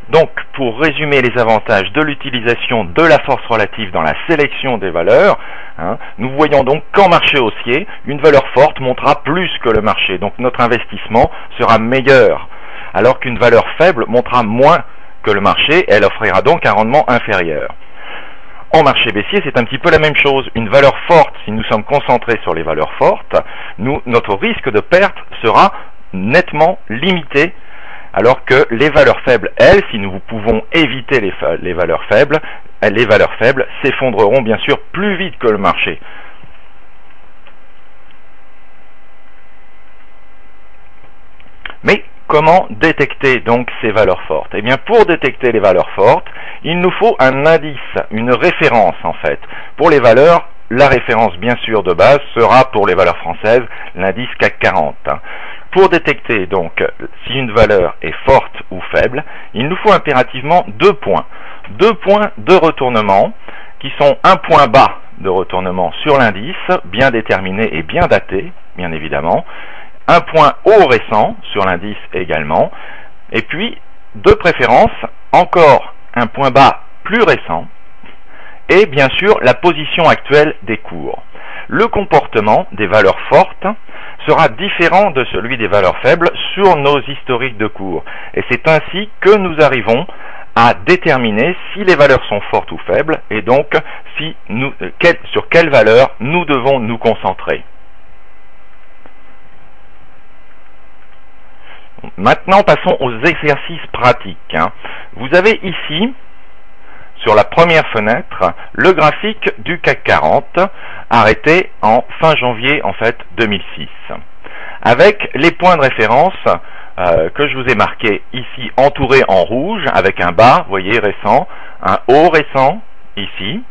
Donc, pour résumer les avantages de l'utilisation de la force relative dans la sélection des valeurs, nous voyons donc qu'en marché haussier, une valeur forte montera plus que le marché. Donc notre investissement sera meilleur, alors qu'une valeur faible montera moins que le marché, elle offrira donc un rendement inférieur. En marché baissier, c'est un petit peu la même chose. Une valeur forte, si nous sommes concentrés sur les valeurs fortes, notre risque de perte sera nettement limité, alors que les valeurs faibles, elles, si nous pouvons éviter les valeurs faibles s'effondreront bien sûr plus vite que le marché. Mais comment détecter donc ces valeurs fortes? Eh bien, pour détecter les valeurs fortes, il nous faut un indice, une référence en fait. Pour les valeurs, la référence bien sûr de base sera pour les valeurs françaises, l'indice CAC 40. Pour détecter donc si une valeur est forte ou faible, il nous faut impérativement deux points. Deux points de retournement qui sont un point bas de retournement sur l'indice, bien déterminé et bien daté, bien évidemment, un point haut récent sur l'indice également, et puis, de préférence, encore un point bas plus récent, et bien sûr la position actuelle des cours. Le comportement des valeurs fortes sera différent de celui des valeurs faibles sur nos historiques de cours. Et c'est ainsi que nous arrivons à déterminer si les valeurs sont fortes ou faibles, et donc sur quelle valeur nous devons nous concentrer. Maintenant, passons aux exercices pratiques. Vous avez ici, sur la première fenêtre, le graphique du CAC 40, arrêté en fin janvier 2006, avec les points de référence que je vous ai marqués ici, entourés en rouge, avec un bas, vous voyez, récent, un haut récent, ici,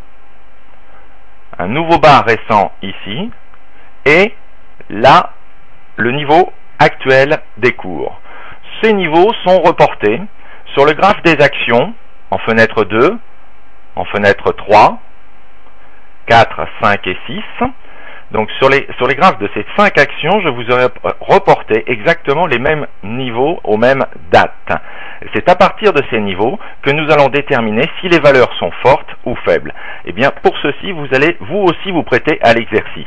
un nouveau bas récent, ici, et là, le niveau actuel des cours. Ces niveaux sont reportés sur le graphe des actions, en fenêtre 2, en fenêtre 3, 4, 5 et 6. Donc sur les graphes de ces 5 actions, je vous aurais reporté exactement les mêmes niveaux aux mêmes dates. C'est à partir de ces niveaux que nous allons déterminer si les valeurs sont fortes ou faibles. Et bien pour ceci, vous allez vous aussi vous prêter à l'exercice.